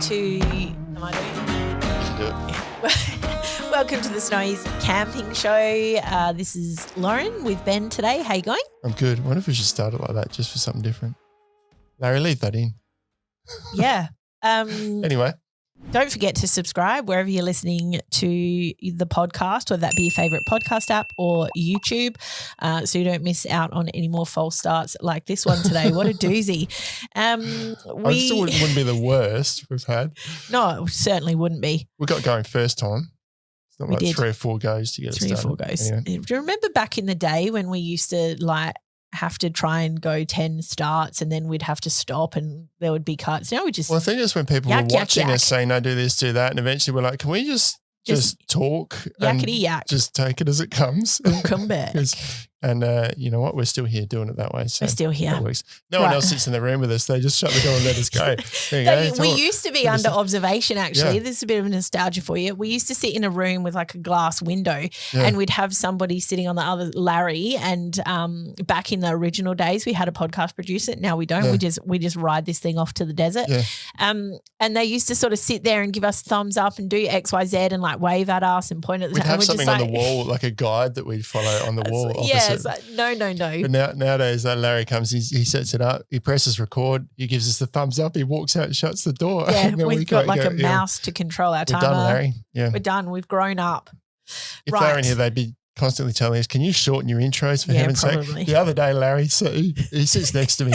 to. Am I doing it? Welcome to the Snowies Camping Show. This is Lauren with Ben today. How you going? I'm good. I wonder if we should start it like that just for something different. Larry, leave that in. Yeah. Anyway. Don't forget to subscribe wherever you're listening to the podcast, whether that be your favourite podcast app or YouTube, so you don't miss out on any more false starts like this one today. What a doozy. I still wouldn't be the worst we've had. No, it certainly wouldn't be. We got going first time. It's not We like did. 3 or 4 goes to get it started. 3 or 4 goes. Anyway. Do you remember back in the day when we used to have to try and go 10 starts and then we'd have to stop and there would be cuts? Now we just Well, I think it's when people were watching us saying, no, do this, do that. And eventually we're like, can we just talk and yakety yak. just take it as it comes? We'll come back. And you know what? We're still here doing it that way. So We're still here. that works. No one else sits in the room with us. They just shut the door and let us go. There you go. We used to be under observation, actually. Yeah. This is a bit of nostalgia for you. We used to sit in a room with like a glass window and we'd have somebody sitting on the other, Larry, and back in the original days we had a podcast producer. Now we don't. Yeah. We just ride this thing off to the desert. Yeah. And they used to sort of sit there and give us thumbs up and do X, Y, Z and like wave at us and point at the We'd have something on the wall, like a guide that we'd follow on the wall. Yeah, it's like, no. But nowadays, Larry comes, he sets it up, he presses record, he gives us the thumbs up, he walks out and shuts the door. Yeah, we've got like a mouse to control our timer. We're done, Larry. Yeah. We're done. We've grown up. If they were in here, they'd be constantly telling us, can you shorten your intros for heaven's sake? The other day, Larry, so he sits next to me.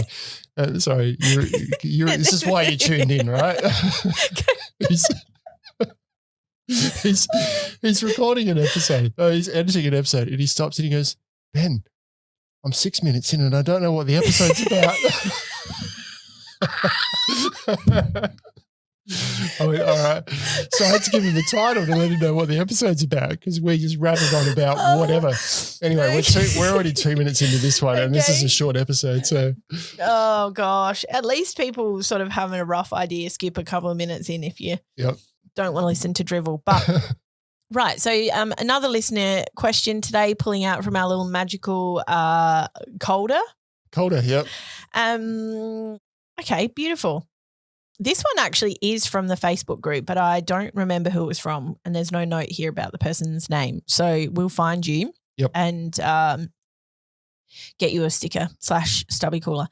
Sorry, this is why you tuned in, right? He's recording an episode. He's editing an episode and he stops and he goes, Ben, I'm 6 minutes in and I don't know what the episode's about. I went, all right. So I had to give him the title to let him know what the episode's about because we just rattled on about whatever. Anyway, we're already 2 minutes into this one and this is a short episode. So, oh gosh, at least people sort of having a rough idea, skip a couple of minutes in if you don't want to listen to drivel. But right, so another listener question today, pulling out from our little magical Calder. Calder, yep. Okay, beautiful. This one actually is from the Facebook group, but I don't remember who it was from, and there's no note here about the person's name. So we'll find you and get you a sticker / stubby cooler.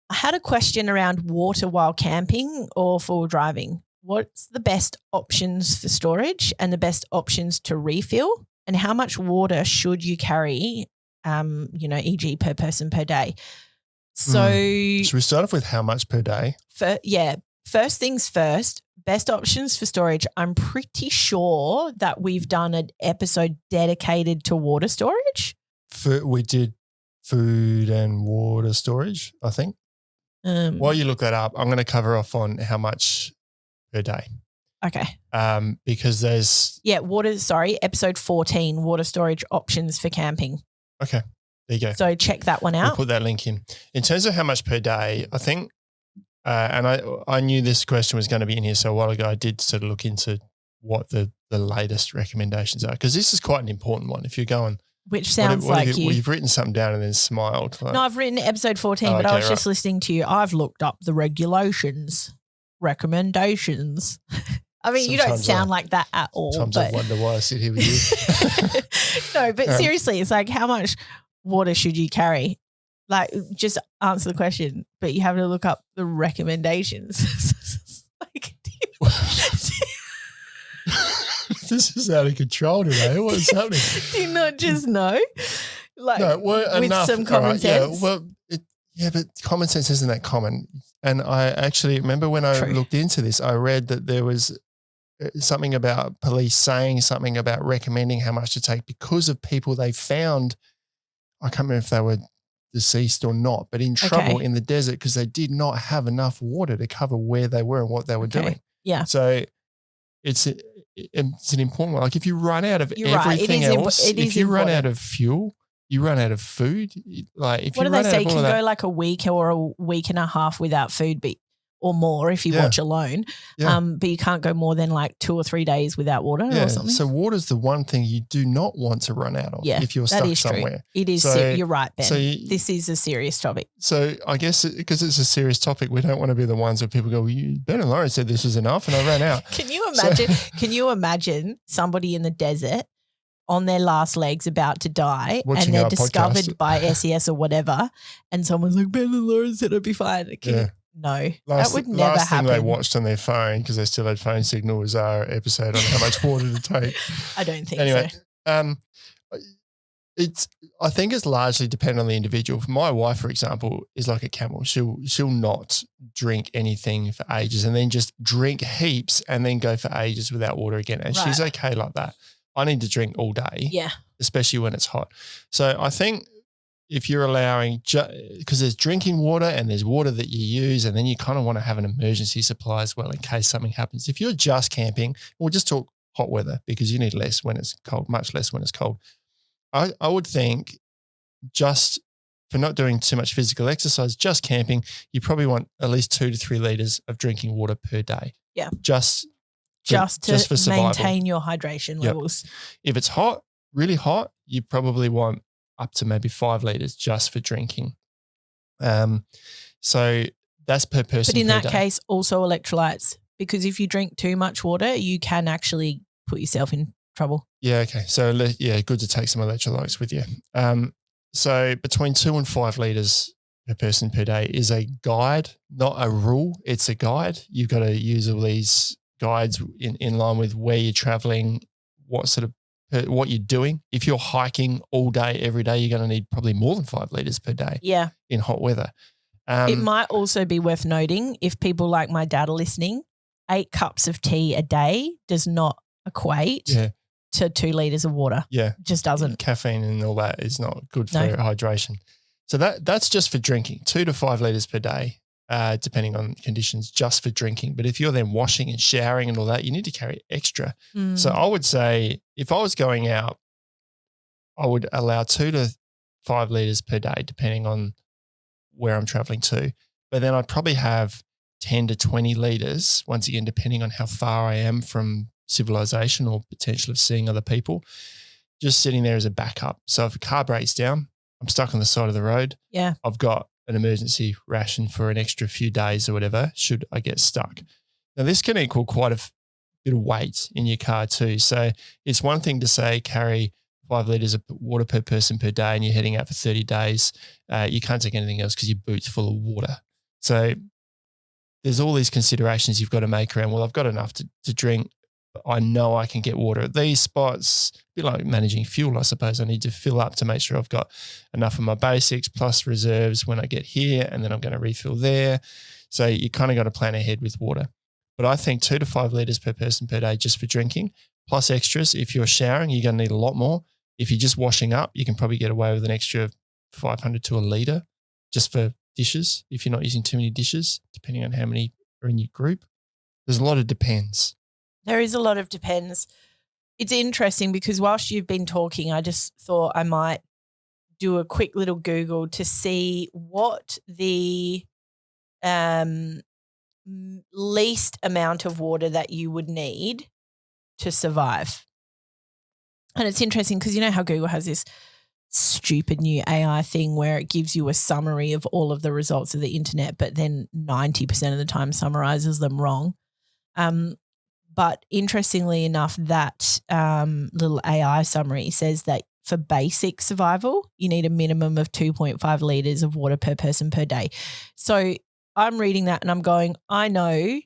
I had a question around water while camping or for driving. What's the best options for storage and the best options to refill, and how much water should you carry, e.g. per person per day? So should we start off with how much per day? First things first, best options for storage. I'm pretty sure that we've done an episode dedicated to water storage. We did food and water storage, I think. While you look that up, I'm going to cover off on how much per day. Okay. Because there's... episode 14, water storage options for camping. Okay. There you go. So check that one out. We'll put that link in. In terms of how much per day, I think, and I knew this question was going to be in here, so a while ago I did sort of look into what the latest recommendations are, because this is quite an important one. If you're going... Which sounds like you. Well, you've written something down and then smiled. No, I've written episode 14, but I was just listening to you. I've looked up the recommendations. I mean, you don't sound like that at all. Sometimes I wonder why I sit here with you. No, but seriously, it's like, how much water should you carry? Like, just answer the question, but you have to look up the recommendations. Like, this is out of control today. What is happening? Do you not just know? Like, no, with enough. some common sense. But common sense isn't that common. And I actually remember when I looked into this, I read that there was something about police saying something about recommending how much to take because of people they found. I can't remember if they were deceased or not, but in trouble in the desert because they did not have enough water to cover where they were and what they were doing. Yeah. So it's an important one. Like if you run out of everything else, if you run out of fuel, you run out of food. Like if what you do run they say? out of You can go like a week or a week and a half without food, but or more if you watch alone. But you can't go more than like 2 or 3 days without water or something. So water's the one thing you do not want to run out of if you're stuck somewhere. True. It is. You're right, Ben. This is a serious topic. So I guess because it's a serious topic, we don't want to be the ones where people go, well, Ben and Lauren said this was enough and I ran out. Can you imagine? Can you imagine somebody in the desert on their last legs about to die and they're discovered by SES or whatever and someone's like, Ben and Lauren said it'd be fine. No, that would never happen. Last thing they watched on their phone because they still had phone signal was our episode on how much water to take. I don't think so. I think it's largely dependent on the individual. My wife, for example, is like a camel. She'll not drink anything for ages and then just drink heaps and then go for ages without water again. And she's okay like that. I need to drink all day, especially when it's hot. So I think if you're allowing, because there's drinking water and there's water that you use, and then you kind of want to have an emergency supply as well in case something happens. If you're just camping, we'll just talk hot weather because you need less when it's cold, much less when it's cold. I would think just for not doing too much physical exercise, just camping, you probably want at least 2 to 3 liters of drinking water per day. Yeah. Just to maintain your hydration levels. If it's hot, really hot, you probably want up to maybe 5 liters just for drinking. So that's per person. But in that case, also electrolytes, because if you drink too much water, you can actually put yourself in trouble. Yeah. Okay. So good to take some electrolytes with you. So between 2 and 5 liters per person per day is a guide, not a rule. It's a guide. You've got to use all these guides in line with where you're traveling, what you're doing. If you're hiking all day, every day, you're going to need probably more than 5 liters per day in hot weather. It might also be worth noting, if people like my dad are listening, 8 cups of tea a day does not equate to 2 liters of water. Yeah. It just doesn't. Caffeine and all that is not good for hydration. So that's just for drinking, 2 to 5 liters per day, depending on conditions, just for drinking. But if you're then washing and showering and all that, you need to carry extra. So I would say if I was going out, I would allow 2 to 5 liters per day, depending on where I'm traveling to. But then I'd probably have 10 to 20 liters, once again, depending on how far I am from civilization or potential of seeing other people, just sitting there as a backup. So if a car breaks down, I'm stuck on the side of the road. Yeah. I've got an emergency ration for an extra few days or whatever, should I get stuck. Now, this can equal quite a bit of weight in your car too. So it's one thing to say carry 5 liters of water per person per day and you're heading out for 30 days. You can't take anything else because your boot's full of water. So there's all these considerations you've got to make around, well, I've got enough to drink. I know I can get water at these spots. A bit like managing fuel, I suppose. I need to fill up to make sure I've got enough of my basics plus reserves when I get here, and then I'm going to refill there. So you kind of got to plan ahead with water. But I think 2 to 5 liters per person per day just for drinking, plus extras. If you're showering, you're going to need a lot more. If you're just washing up, you can probably get away with an extra 500 to a litre just for dishes if you're not using too many dishes, depending on how many are in your group. There's a lot of depends. There is a lot of depends. It's interesting because whilst you've been talking, I just thought I might do a quick little Google to see what the least amount of water that you would need to survive. And it's interesting because you know how Google has this stupid new AI thing where it gives you a summary of all of the results of the internet, but then 90% of the time summarizes them wrong. But interestingly enough, that little AI summary says that for basic survival, you need a minimum of 2.5 liters of water per person per day. So I'm reading that and I'm going, I know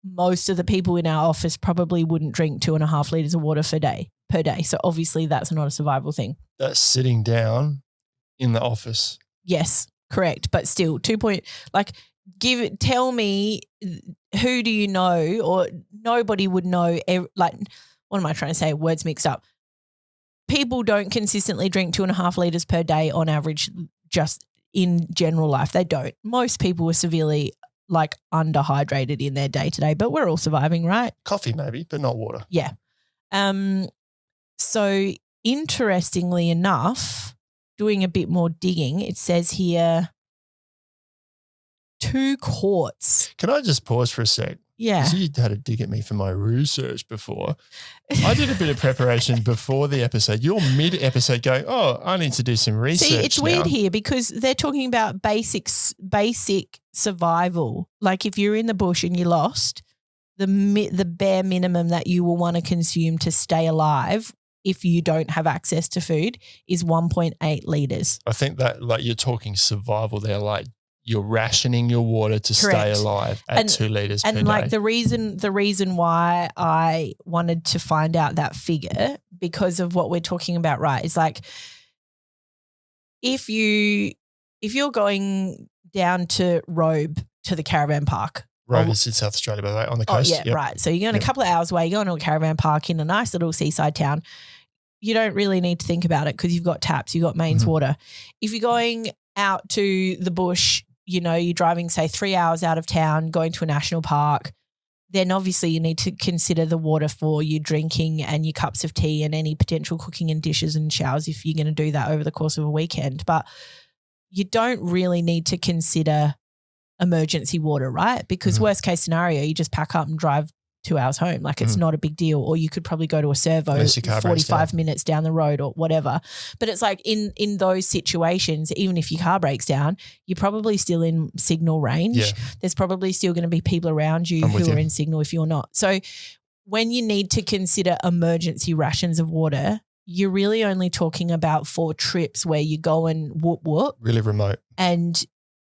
most of the people in our office probably wouldn't drink 2.5 liters of water per day. So obviously that's not a survival thing. That's sitting down in the office. Yes, correct. But still, tell me, who do you know, or nobody would know, what am I trying to say? Words mixed up. People don't consistently drink 2.5 liters per day on average, just in general life. They don't. Most people are severely underhydrated in their day to day, but we're all surviving, right? Coffee maybe, but not water. Yeah. So interestingly enough, doing a bit more digging, it says here 2 quarts. Can I just pause for a sec? Yeah. Because you had a dig at me for my research before. I did a bit of preparation before the episode. You're mid-episode going, oh, I need to do some research. See, it's weird here because they're talking about basic survival. Like if you're in the bush and you're lost, the bare minimum that you will want to consume to stay alive if you don't have access to food is 1.8 litres. I think that like you're talking survival there, like you're rationing your water to stay alive at 2 litres per day. And like the reason why I wanted to find out that figure because of what we're talking about, right, is like if you're going down to Robe to the caravan park. Robe is in South Australia, by the way, on the coast. Oh, yeah, right. So you're going a couple of hours away, you're going to a caravan park in a nice little seaside town. You don't really need to think about it because you've got taps, you've got mains water. If you're going out to the bush, you know, you're driving, say, 3 hours out of town, going to a national park, then obviously you need to consider the water for your drinking and your cups of tea and any potential cooking and dishes and showers if you're going to do that over the course of a weekend. But you don't really need to consider emergency water, right? Because worst case scenario, you just pack up and drive 2 hours home. Like it's not a big deal. Or you could probably go to a servo 45 minutes down the road or whatever. But it's like in those situations, even if your car breaks down, you're probably still in signal range. Yeah. There's probably still going to be people around you who are in signal if you're not. So when you need to consider emergency rations of water, you're really only talking about 4 trips where you go and whoop whoop. Really remote. And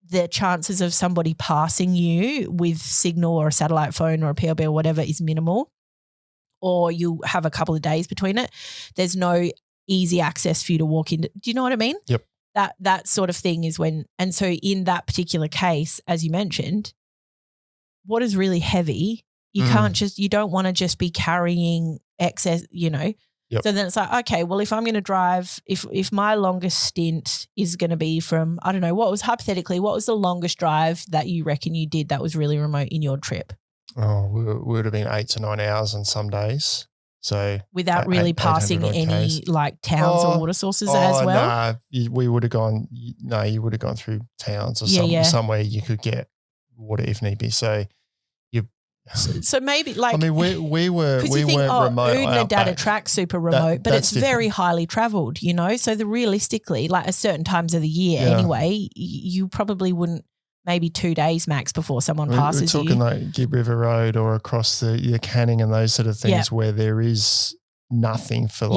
the chances of somebody passing you with signal or a satellite phone or a PLB or whatever is minimal, or you have a couple of days between it. There's no easy access for you to walk into. Do you know what I mean? Yep. That sort of thing is when, and so in that particular case, as you mentioned, what is really heavy, you don't want to just be carrying excess, you know. Yep. So then it's like, okay, well, if I'm going to drive, if my longest stint is going to be from, I don't know, what was the longest drive that you reckon you did that was really remote in your trip? Oh, we would have been 8 to 9 hours on some days. So without really passing any like towns or water sources as well? We would have gone, you would have gone through towns or somewhere you could get water if need be. So So maybe like, I mean, we weren't remote. Oodnadatta Track's super remote, but it's very highly travelled, you know. So realistically, like at certain times of the year anyway, you probably wouldn't, maybe 2 days max before someone passes you. We're talking like Gibb River Road or across the Canning and those sort of things where there is nothing for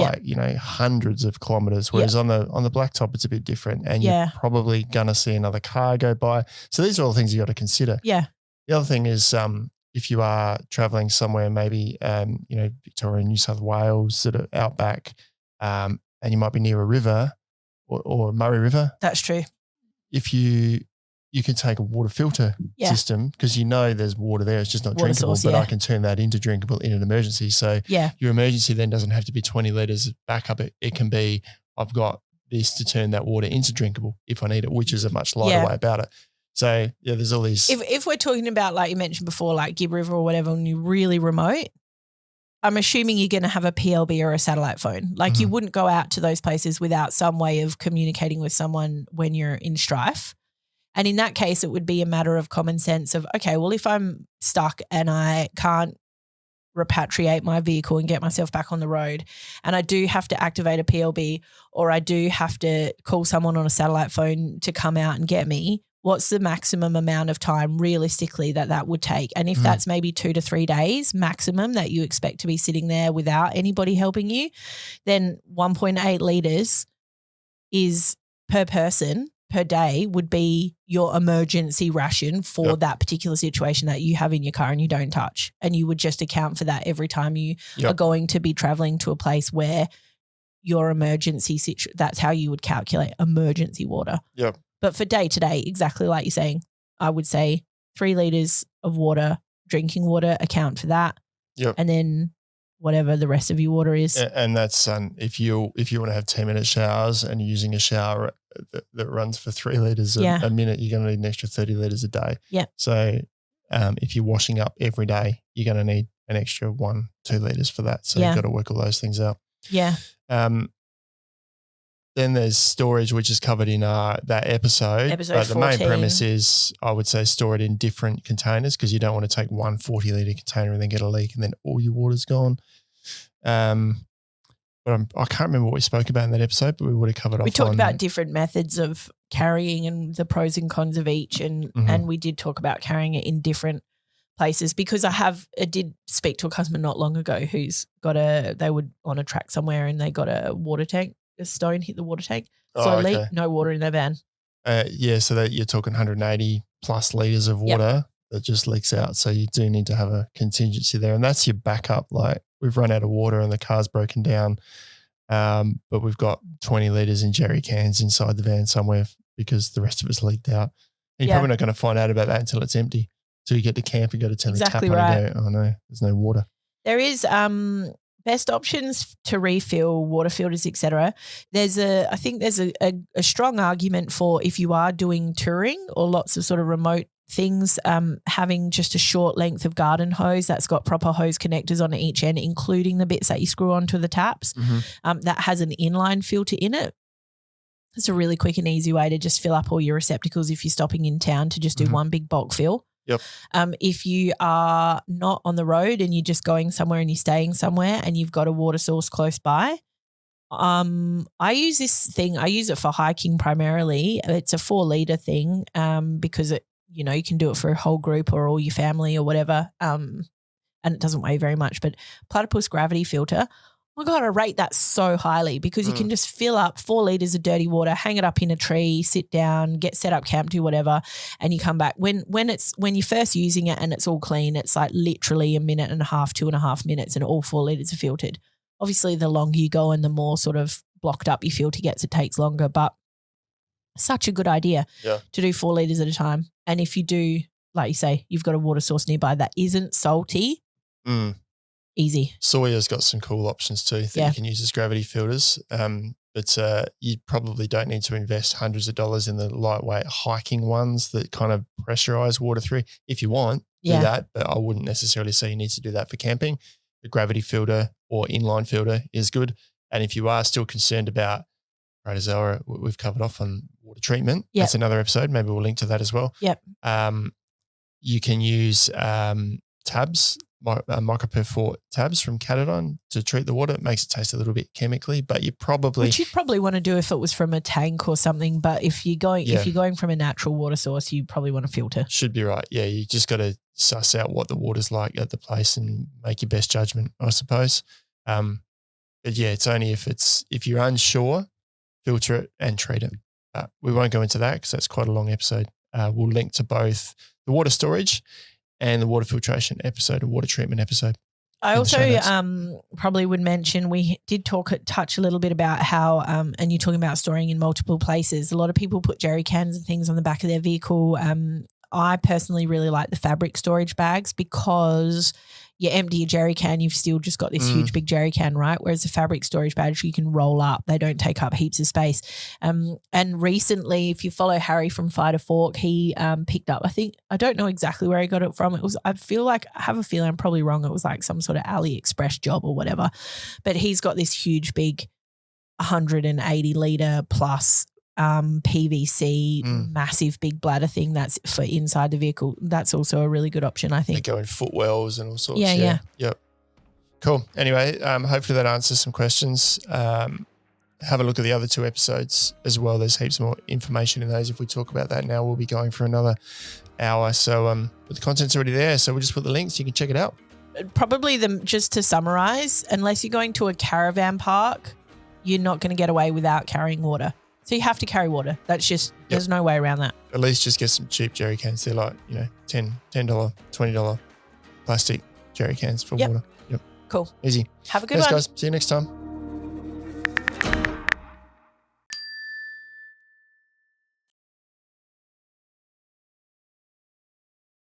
hundreds of kilometres, whereas on the blacktop it's a bit different and you're probably going to see another car go by. So these are all things you got to consider. Yeah. The other thing is if you are travelling somewhere, maybe, Victoria, New South Wales, sort of outback, and you might be near a river or Murray River. That's true. If you can take a water filter system because you know there's water there, it's just not drinkable, but I can turn that into drinkable in an emergency. So your emergency then doesn't have to be 20 litres of backup. It can be, I've got this to turn that water into drinkable if I need it, which is a much lighter way about it. So, there's all these. If we're talking about, like you mentioned before, like Gibb River or whatever, and you're really remote, I'm assuming you're going to have a PLB or a satellite phone. Like you wouldn't go out to those places without some way of communicating with someone when you're in strife. And in that case, it would be a matter of common sense of, okay, well, if I'm stuck and I can't repatriate my vehicle and get myself back on the road and I do have to activate a PLB or I do have to call someone on a satellite phone to come out and get me, what's the maximum amount of time realistically that would take? And if that's maybe 2 to 3 days maximum that you expect to be sitting there without anybody helping you, then 1.8 litres is per person per day would be your emergency ration for that particular situation that you have in your car and you don't touch. And you would just account for that every time you are going to be traveling to a place where your emergency that's how you would calculate emergency water. Yep. But for day to day, exactly like you're saying, I would say 3 litres of water, drinking water, account for that. Yep. And then whatever the rest of your water is. And that's if you want to have 10-minute showers and you're using a shower that runs for 3 litres a minute, you're going to need an extra 30 litres a day. Yeah. So if you're washing up every day, you're going to need an extra 1-2 litres for that. So you've got to work all those things out. Yeah. Then there's storage, which is covered in that episode. Episode 14. The main premise is, I would say, store it in different containers because you don't want to take one 40-litre container and then get a leak and then all your water's gone. But I can't remember what we spoke about in that episode, but we would have covered off. We talked about different methods of carrying and the pros and cons of each, and we did talk about carrying it in different places because I did speak to a customer not long ago who's got they were on a track somewhere and they got a water tank, a stone hit the water tank. So leak, no water in their van. So that you're talking 180 plus litres of water that just leaks out. So you do need to have a contingency there. And that's your backup. Like we've run out of water and the car's broken down, but we've got 20 litres in jerry cans inside the van somewhere because the rest of it's leaked out. And you're probably not going to find out about that until it's empty. So you get to camp, you got to turn the tap on and go, oh no, there's no water. There is best options to refill water filters, etc. I think there's a strong argument for if you are doing touring or lots of sort of remote things, having just a short length of garden hose that's got proper hose connectors on each end, including the bits that you screw onto the taps, that has an inline filter in it. It's a really quick and easy way to just fill up all your receptacles if you're stopping in town to just do one big bulk fill. Yep. If you are not on the road and you're just going somewhere and you're staying somewhere and you've got a water source close by, I use this thing. I use it for hiking primarily. It's a 4-litre thing because you can do it for a whole group or all your family or whatever, and it doesn't weigh very much. But platypus gravity filter, oh my God, I rate that so highly because you can just fill up 4 litres of dirty water, hang it up in a tree, sit down, get set up camp, do whatever, and you come back. When you're first using it and it's all clean, it's like literally 1.5 minutes, 2.5 minutes, and all 4 litres are filtered. Obviously, the longer you go and the more sort of blocked up your filter gets, it takes longer, but such a good idea to do 4 litres at a time. And if you do, like you say, you've got a water source nearby that isn't salty, easy. Sawyer's got some cool options too that you can use as gravity filters. But you probably don't need to invest hundreds of dollars in the lightweight hiking ones that kind of pressurize water through. If you want, do that, but I wouldn't necessarily say you need to do that for camping. The gravity filter or inline filter is good. And if you are still concerned about protozoa, we've covered off on water treatment. Yep. That's another episode. Maybe we'll link to that as well. Yep. You can use tabs, microperforate tabs from Catadon to treat the water. It makes it taste a little bit chemically, but which you'd probably want to do if it was from a tank or something. But if you're going from a natural water source, you probably want to filter. Should be right. Yeah, you just got to suss out what the water's like at the place and make your best judgment, I suppose. But yeah, it's only if you're unsure, filter it and treat it. We won't go into that because that's quite a long episode. We'll link to both the water storage and the water filtration episode, a water treatment episode. I also probably would mention we did touch a little bit about how, and you're talking about storing in multiple places. A lot of people put jerry cans and things on the back of their vehicle. I personally really like the fabric storage bags because you empty your jerry can, you've still just got this huge big jerry can, right? Whereas the fabric storage bags, you can roll up. They don't take up heaps of space. And recently, if you follow Harry from Fighter Fork, he picked up, I don't know exactly where he got it from. I have a feeling I'm probably wrong. It was like some sort of AliExpress job or whatever. But he's got this huge big 180 litre plus PVC massive big bladder thing that's for inside the vehicle. That's also a really good option, I think. They go in footwells and all sorts. Yeah. Yep. Cool. Anyway, hopefully that answers some questions. Have a look at the other 2 episodes as well. There's heaps more information in those. If we talk about that now, we'll be going for another hour. So but the content's already there. So we'll just put the links. You can check it out. Probably just to summarize, unless you're going to a caravan park, you're not going to get away without carrying water. So you have to carry water. That's just, there's no way around that. At least just get some cheap jerry cans. They're like, $10, $20 plastic jerry cans for water. Yep. Cool. Easy. Have a good Thanks, one. guys. See you next time.